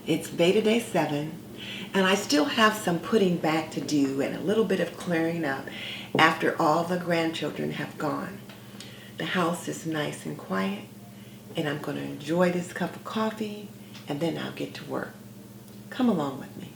It's VEDA Day 7, and I still have some putting back to do and a little bit of clearing up after all the grandchildren have gone. The house is nice and quiet, and I'm going to enjoy this cup of coffee, and then I'll get to work. Come along with me.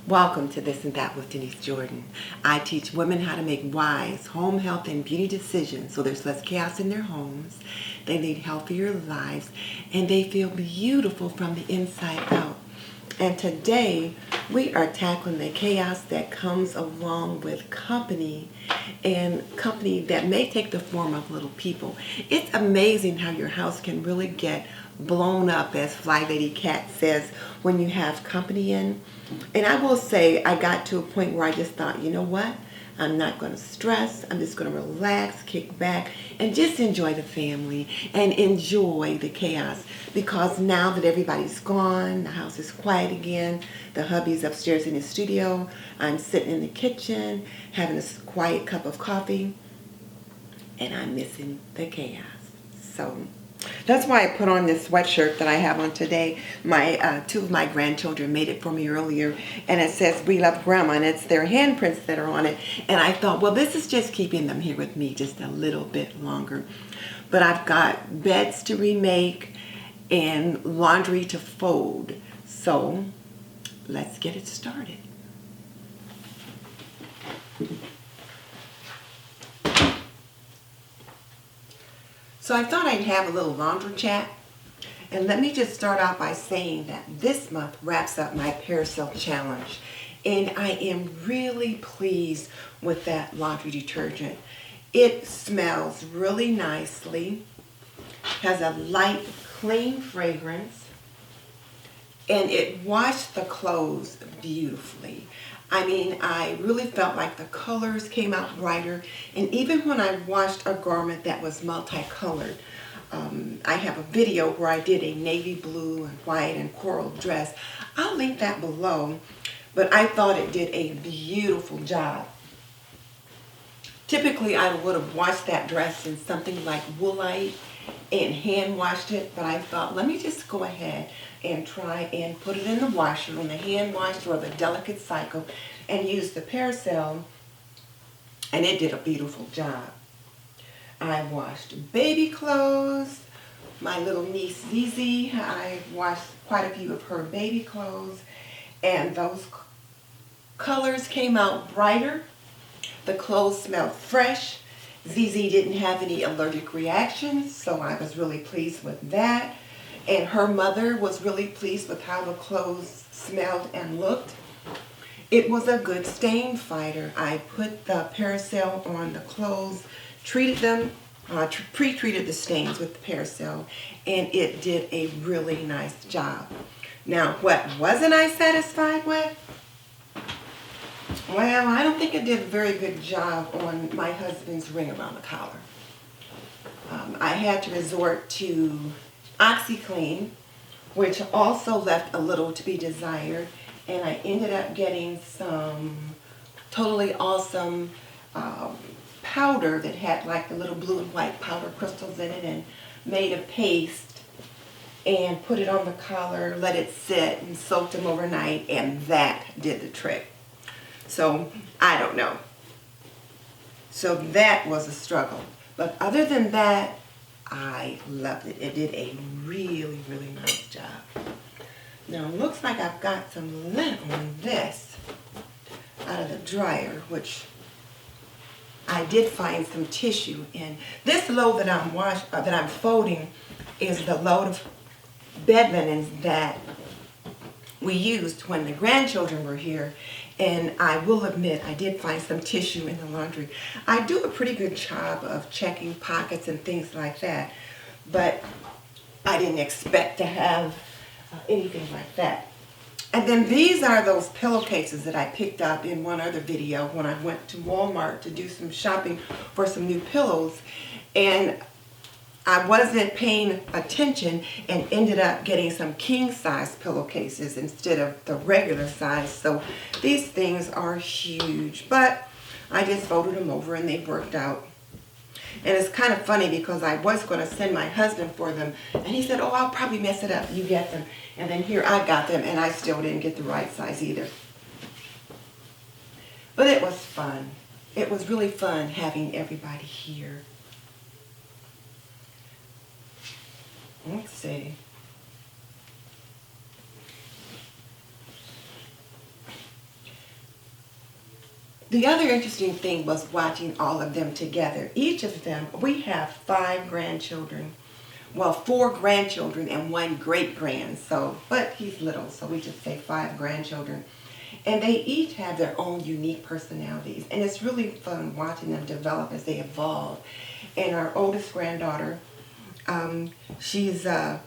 Welcome to This and That with Denise Jordan. I teach women how to make wise home health and beauty decisions so there's less chaos in their homes, they lead healthier lives, and they feel beautiful from the inside out. And today we are tackling the chaos that comes along with company, and company that may take the form of little people. It's amazing how your house can really get blown up, as Fly Lady Cat says, when you have company in. And I will say, I got to a point where I just thought, you know what? I'm not going to stress. I'm just going to relax, kick back, and just enjoy the family and enjoy the chaos. Because now that everybody's gone, the house is quiet again, the hubby's upstairs in his studio, I'm sitting in the kitchen having a quiet cup of coffee, and I'm missing the chaos. So that's why I put on this sweatshirt that I have on today. Two of my grandchildren made it for me earlier, and it says, "We love Grandma," and it's their handprints that are on it. And I thought, well, this is just keeping them here with me just a little bit longer. But I've got beds to remake and laundry to fold. So let's get it started. So I thought I'd have a little LaundroChat, and let me just start out by saying that this month wraps up my Paracel Challenge, and I am really pleased with that laundry detergent. It smells really nicely, has a light, clean fragrance, and it washed the clothes beautifully. I mean, I really felt like the colors came out brighter, and even when I washed a garment that was multicolored, I have a video where I did a navy blue and white and coral dress. I'll link that below, but I thought it did a beautiful job. Typically, I would have washed that dress in something like Woolite and hand washed it, but I thought, let me just go ahead and try and put it in the washer, in the hand washer or the delicate cycle, and use the Paracel, and it did a beautiful job. I washed baby clothes, my little niece Zizi, I washed quite a few of her baby clothes, and those colors came out brighter. The clothes smelled fresh. Zizi didn't have any allergic reactions, so I was really pleased with that. And her mother was really pleased with how the clothes smelled and looked. It was a good stain fighter. I put the Paracel on the clothes, treated them, pre-treated the stains with the Paracel, and it did a really nice job. Now, what wasn't I satisfied with? Well, I don't think it did a very good job on my husband's ring around the collar. I had to resort to OxyClean, which also left a little to be desired, and I ended up getting some totally awesome powder that had like the little blue and white powder crystals in it, and made a paste and put it on the collar, let it sit, and soaked them overnight, and that did the trick. So I don't know. So that was a struggle. But other than that, I loved it. It did a really, really nice job. Now it looks like I've got some lint on this out of the dryer, which I did find some tissue in. This load that I'm folding is the load of bed linens that we used when the grandchildren were here. And I will admit, I did find some tissue in the laundry. I do a pretty good job of checking pockets and things like that, but I didn't expect to have anything like that. And then these are those pillowcases that I picked up in one other video when I went to Walmart to do some shopping for some new pillows. And I wasn't paying attention and ended up getting some king-size pillowcases instead of the regular size. So these things are huge. But I just folded them over and they worked out. And it's kind of funny because I was going to send my husband for them. And he said, oh, I'll probably mess it up. You get them. And then here I got them and I still didn't get the right size either. But it was fun. It was really fun having everybody here. Let's see. The other interesting thing was watching all of them together. Each of them, we have 5 grandchildren. Well, 4 grandchildren and 1 great-grand. So, but he's little, so we just say 5 grandchildren. And they each have their own unique personalities. And it's really fun watching them develop as they evolve. And our oldest granddaughter, she's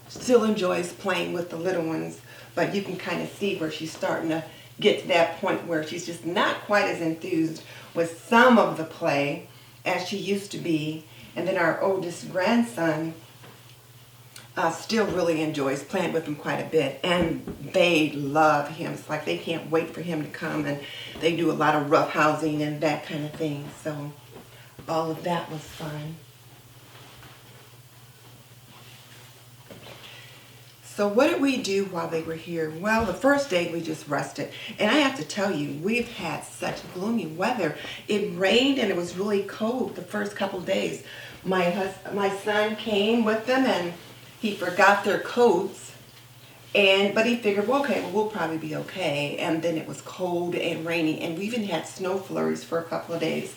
still enjoys playing with the little ones, but you can kind of see where she's starting to get to that point where she's just not quite as enthused with some of the play as she used to be. And then our oldest grandson still really enjoys playing with him quite a bit, and they love him. It's like they can't wait for him to come, and they do a lot of roughhousing and that kind of thing. So all of that was fun. So what did we do while they were here? Well, the first day we just rested. And I have to tell you, we've had such gloomy weather. It rained and it was really cold the first couple days. My son came with them and he forgot their coats. But he figured, well, okay, well, we'll probably be okay. And then it was cold and rainy, and we even had snow flurries for a couple of days.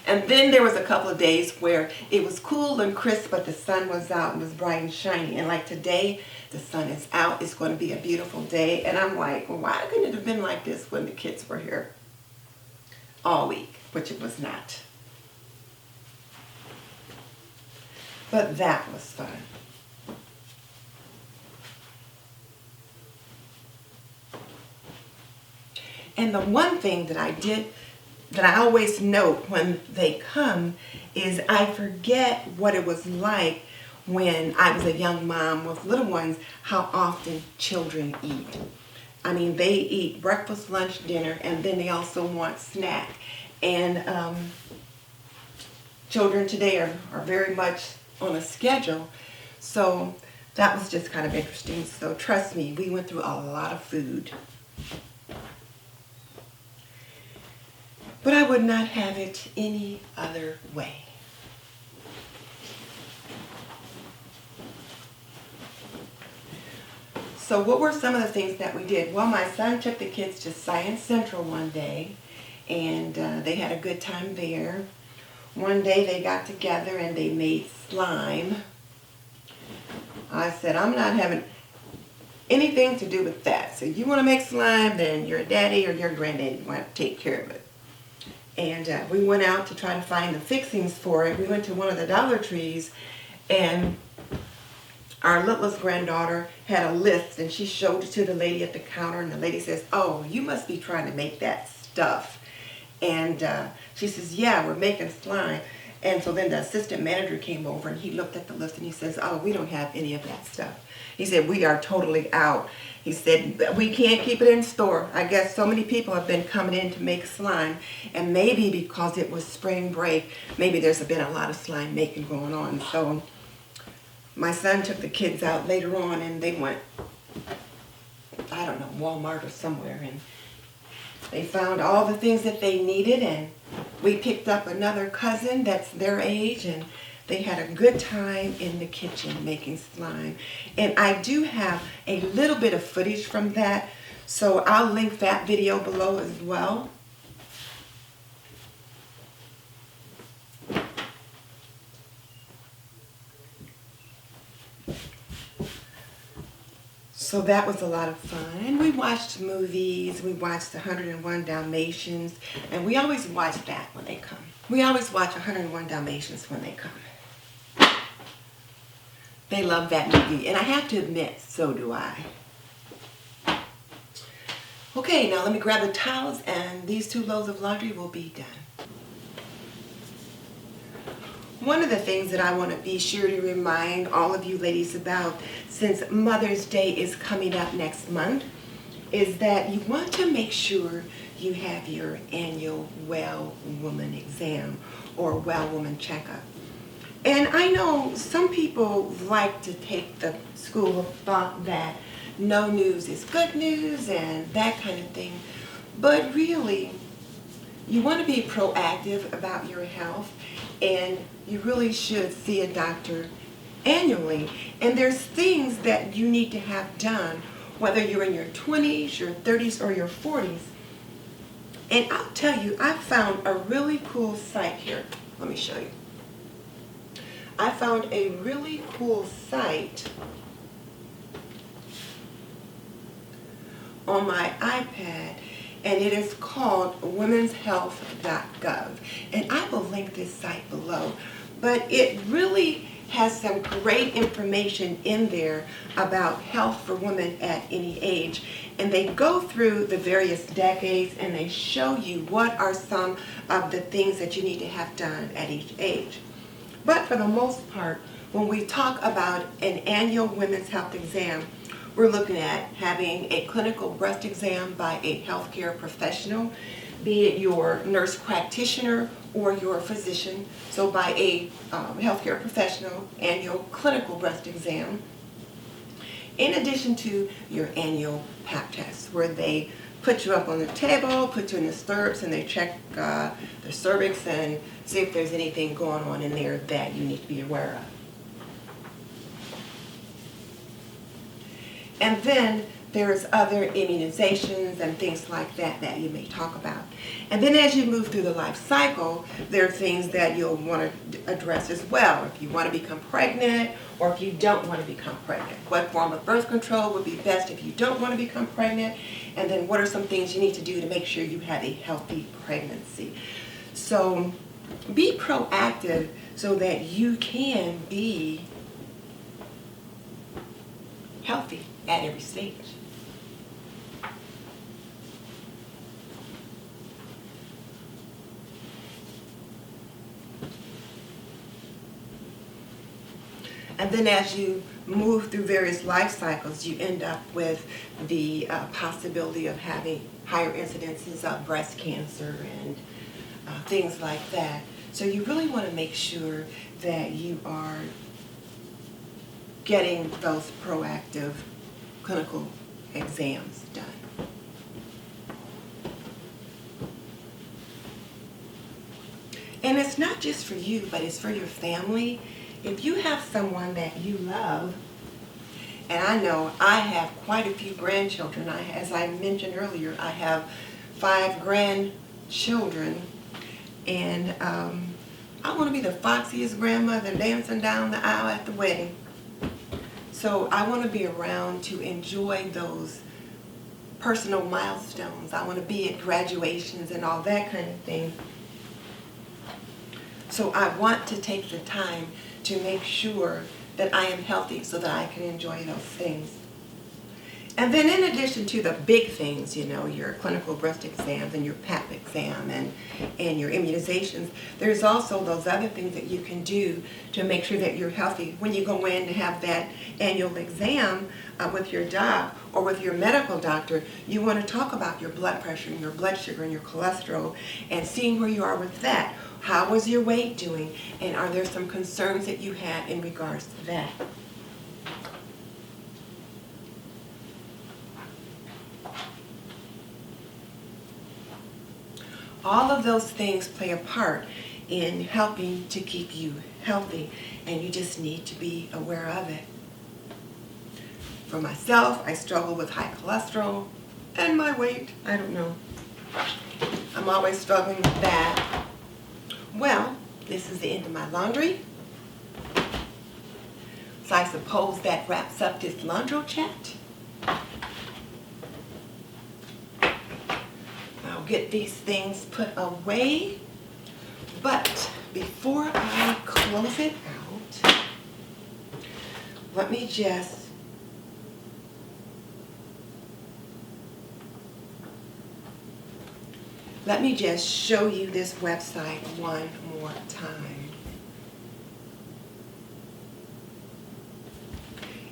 And then there was a couple of days where it was cool and crisp, but the sun was out and was bright and shiny. And like today, the sun is out. It's going to be a beautiful day. And I'm like, well, why couldn't it have been like this when the kids were here all week? Which it was not. But that was fun. And the one thing that I always note when they come is I forget what it was like when I was a young mom with little ones, how often children eat. I mean, they eat breakfast, lunch, dinner, and then they also want snack. And children today are very much on a schedule. So that was just kind of interesting. So trust me, we went through a lot of food. But I would not have it any other way. So what were some of the things that we did? Well, my son took the kids to Science Central one day, and they had a good time there. One day they got together and they made slime. I said, I'm not having anything to do with that. So you want to make slime, then your daddy or your granddaddy want to take care of it. And we went out to try to find the fixings for it. We went to one of the Dollar Trees, and our littlest granddaughter had a list, and she showed it to the lady at the counter, and the lady says, oh, you must be trying to make that stuff. And she says, yeah, we're making slime. And so then the assistant manager came over, and he looked at the list, and he says, oh, we don't have any of that stuff. He said, we are totally out. He said, we can't keep it in store. I guess so many people have been coming in to make slime, and maybe because it was spring break, maybe there's been a lot of slime making going on. So my son took the kids out later on, and they went, I don't know, Walmart or somewhere, and they found all the things that they needed, and we picked up another cousin that's their age, and they had a good time in the kitchen making slime. And I do have a little bit of footage from that, so I'll link that video below as well. So that was a lot of fun. And we watched movies. We watched 101 Dalmatians. And we always watch that when they come. We always watch 101 Dalmatians when they come. They love that movie. And I have to admit, so do I. Okay, now let me grab the towels, and these 2 loads of laundry will be done. One of the things that I want to be sure to remind all of you ladies about, since Mother's Day is coming up next month, is that you want to make sure you have your annual Well Woman exam or Well Woman checkup. And I know some people like to take the school of thought that no news is good news and that kind of thing. But really, you want to be proactive about your health, and you really should see a doctor annually. And there's things that you need to have done, whether you're in your 20s, your 30s, or your 40s. And I'll tell you, I found a really cool site here. Let me show you. I found a really cool site on my iPad, and it is called womenshealth.gov. And I will link this site below. But it really has some great information in there about health for women at any age. And they go through the various decades and they show you what are some of the things that you need to have done at each age. But for the most part, when we talk about an annual women's health exam, we're looking at having a clinical breast exam by a healthcare professional, be it your nurse practitioner or your physician. So by a healthcare professional, annual clinical breast exam, in addition to your annual pap test, where they put you up on the table, put you in the stirrups, and they check the cervix and see if there's anything going on in there that you need to be aware of. And then there's other immunizations and things like that that you may talk about. And then as you move through the life cycle, there are things that you'll want to address as well. If you want to become pregnant, or if you don't want to become pregnant. What form of birth control would be best if you don't want to become pregnant? And then what are some things you need to do to make sure you have a healthy pregnancy? So be proactive so that you can be healthy at every stage. And then as you move through various life cycles, you end up with the possibility of having higher incidences of breast cancer and things like that. So you really want to make sure that you are getting those proactive clinical exams done. And it's not just for you, but it's for your family. If you have someone that you love, and I know I have quite a few grandchildren. As I mentioned earlier, I have 5 grandchildren, and I want to be the foxiest grandmother dancing down the aisle at the wedding. So I want to be around to enjoy those personal milestones. I want to be at graduations and all that kind of thing. So I want to take the time to make sure that I am healthy so that I can enjoy those things. And then in addition to the big things, you know, your clinical breast exams and your pap exam and your immunizations, there's also those other things that you can do to make sure that you're healthy. When you go in to have that annual exam with your doc or with your medical doctor, you want to talk about your blood pressure and your blood sugar and your cholesterol and seeing where you are with that. How was your weight doing? And are there some concerns that you have in regards to that? All of those things play a part in helping to keep you healthy, and you just need to be aware of it. For myself, I struggle with high cholesterol and my weight. I don't know. I'm always struggling with that. Well, this is the end of my laundry. So I suppose that wraps up this LaundroChat. I'll get these things put away. But before I close it out, let me just show you this website one more time.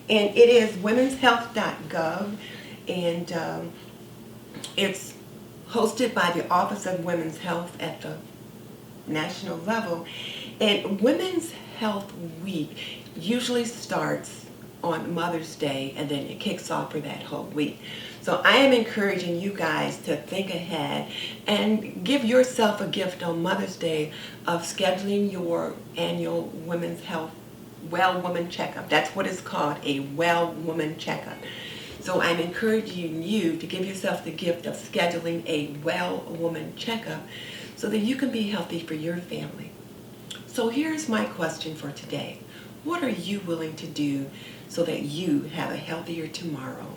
And it is womenshealth.gov, and it's hosted by the Office of Women's Health at the national level. And Women's Health Week usually starts on Mother's Day, and then it kicks off for that whole week. So I am encouraging you guys to think ahead and give yourself a gift on Mother's Day of scheduling your annual Women's Health Well Woman Checkup. That's what it's called, a Well Woman Checkup. So I'm encouraging you to give yourself the gift of scheduling a Well Woman Checkup so that you can be healthy for your family. So here's my question for today. What are you willing to do so that you have a healthier tomorrow?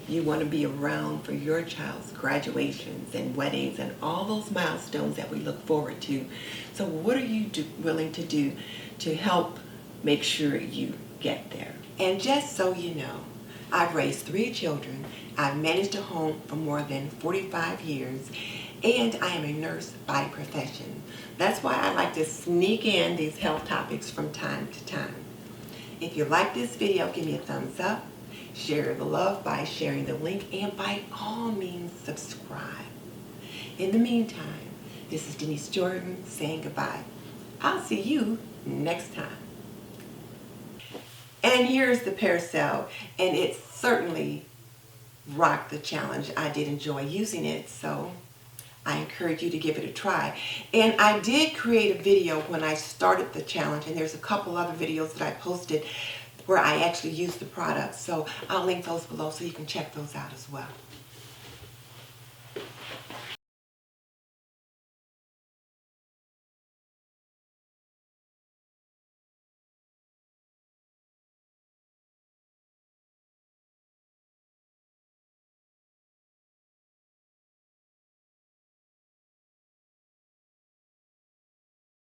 You want to be around for your child's graduations and weddings and all those milestones that we look forward to. So what are you willing to do to help make sure you get there? And just so you know, I've raised 3 children, I've managed a home for more than 45 years, and I am a nurse by profession. That's why I like to sneak in these health topics from time to time. If you like this video, give me a thumbs up, share the love by sharing the link, and by all means subscribe. In the meantime, this is Denise Jordan saying goodbye. I'll see you next time. And here's the Paracel, and it certainly rocked the challenge. I did enjoy using it, so I encourage you to give it a try. And I did create a video when I started the challenge, and there's a couple other videos that I posted where I actually used the product. So I'll link those below so you can check those out as well.